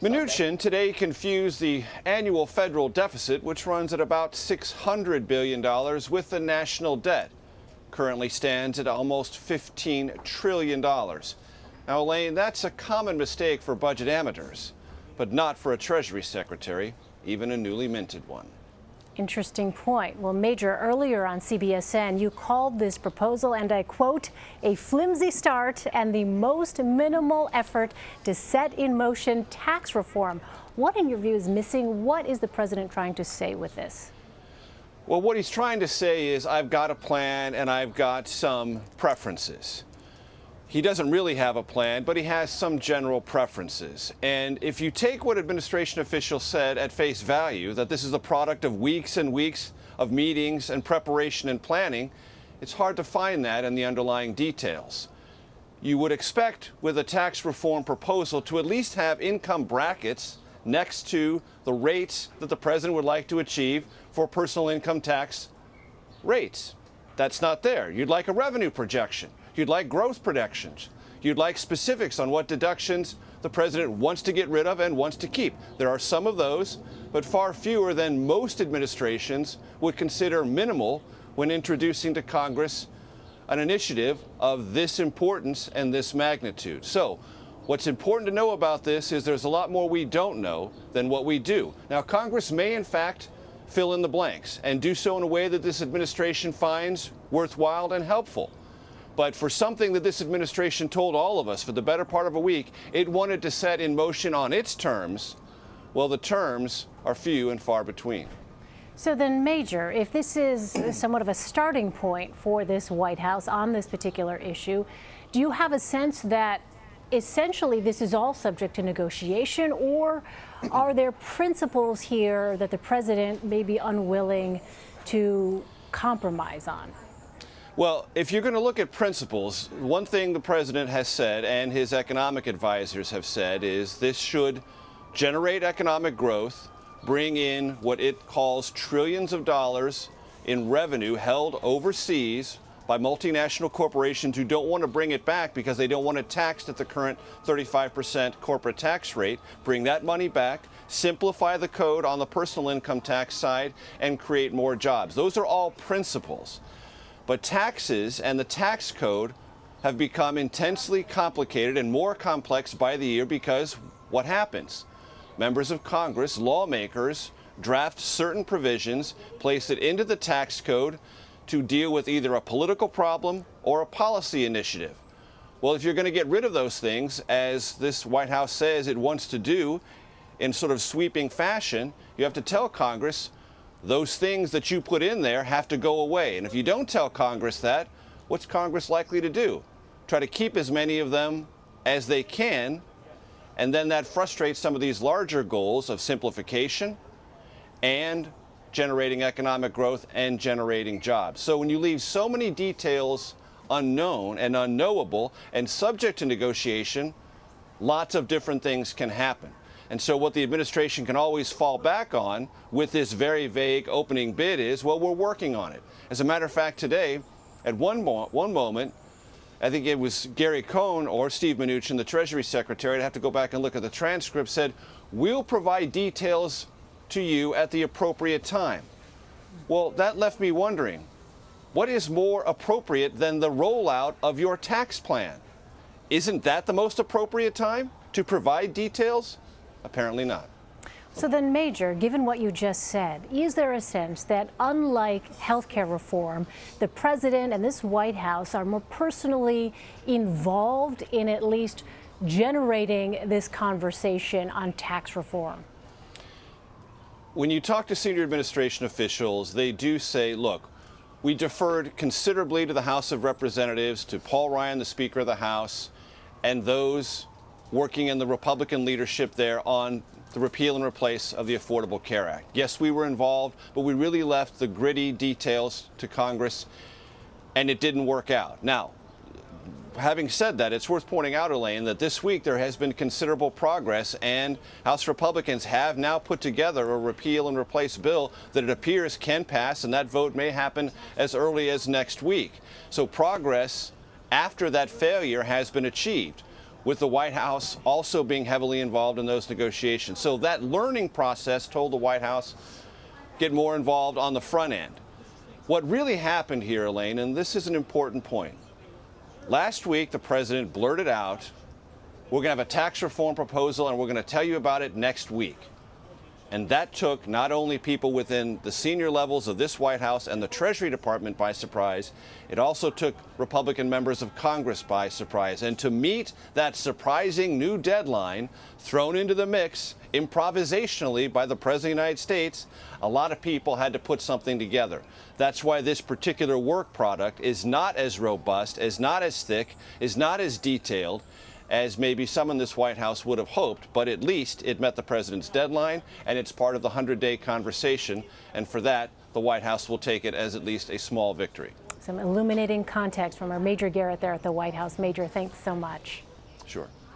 Mnuchin today confused the annual federal deficit, which runs at about $600 billion, with the national debt. Currently stands at almost $15 trillion. Now, Elaine, that's a common mistake for budget amateurs, but not for a Treasury Secretary, even a newly minted one. Interesting point. Well, Major, earlier on CBSN, you called this proposal, and I quote, a flimsy start and the most minimal effort to set in motion tax reform. What, in your view, is missing? What is the president trying to say with this? Well, what he's trying to say is, I've got a plan and I've got some preferences. He doesn't really have a plan, but he has some general preferences. And if you take what administration officials said at face value, that this is the product of weeks and weeks of meetings and preparation and planning, it's hard to find that in the underlying details. You would expect with a tax reform proposal to at least have income brackets next to the rates that the president would like to achieve for personal income tax rates. That's not there. You'd like a revenue projection. You'd like growth projections. You'd like specifics on what deductions the president wants to get rid of and wants to keep. There are some of those, but far fewer than most administrations would consider minimal when introducing to Congress an initiative of this importance and this magnitude. So, what's important to know about this is there's a lot more we don't know than what we do. Now, Congress may, in fact, fill in the blanks and do so in a way that this administration finds worthwhile and helpful. But for something that this administration told all of us for the better part of a week, it wanted to set in motion on its terms, well, the terms are few and far between. So then, Major, if this is somewhat of a starting point for this White House on this particular issue, do you have a sense that essentially this is all subject to negotiation, or are there principles here that the president may be unwilling to compromise on? Well, if you're going to look at principles, one thing the president has said and his economic advisors have said is this should generate economic growth, bring in what it calls trillions of dollars in revenue held overseas by multinational corporations who don't want to bring it back because they don't want it taxed at the current 35% corporate tax rate. Bring that money back, simplify the code on the personal income tax side, and create more jobs. Those are all principles. But taxes and the tax code have become intensely complicated and more complex by the year because what happens? Members of Congress, lawmakers, draft certain provisions, place it into the tax code to deal with either a political problem or a policy initiative. Well, if you're going to get rid of those things, as this White House says it wants to do in sort of sweeping fashion, you have to tell Congress those things that you put in there have to go away. And if you don't tell Congress that, what's Congress likely to do? Try to keep as many of them as they can, and then that frustrates some of these larger goals of simplification and generating economic growth and generating jobs. So when you leave so many details unknown and unknowable and subject to negotiation, lots of different things can happen. And so what the administration can always fall back on with this very vague opening bid is, well, we're working on it. As a matter of fact, today, at one moment, I think it was Gary Cohn or Steve Mnuchin, the Treasury Secretary, I'd have to go back and look at the transcript, said, we'll provide details to you at the appropriate time. Well, that left me wondering, what is more appropriate than the rollout of your tax plan? Isn't that the most appropriate time to provide details? Apparently not. So then, Major, given what you just said, is there a sense that unlike health care reform, the president and this White House are more personally involved in at least generating this conversation on tax reform? When you talk to senior administration officials, they do say, look, we deferred considerably to the House of Representatives, to Paul Ryan, the Speaker of the House, and those working in the Republican leadership there on the repeal and replace of the Affordable Care Act. Yes, we were involved, but we really left the gritty details to Congress, and it didn't work out. Now, having said that, it's worth pointing out, Elaine, that this week there has been considerable progress, and House Republicans have now put together a repeal and replace bill that it appears can pass, and that vote may happen as early as next week. So progress after that failure has been achieved. with the White House also being heavily involved in those negotiations. So that learning process told the White House, get more involved on the front end. What really happened here, Elaine, and this is an important point. Last week, the president blurted out, we're going to have a tax reform proposal and we're going to tell you about it next week. And that took not only people within the senior levels of this White House and the Treasury Department by surprise, it also took Republican members of Congress by surprise. And to meet that surprising new deadline thrown into the mix improvisationally by the President of the United States, a lot of people had to put something together. That's why this particular work product is not as robust, is not as thick, is not as detailed as maybe some in this White House would have hoped, but at least it met the president's deadline, and it's part of the 100-day conversation, and for that, the White House will take it as at least a small victory. Some illuminating context from our Major Garrett there at the White House. Major, thanks so much. Sure.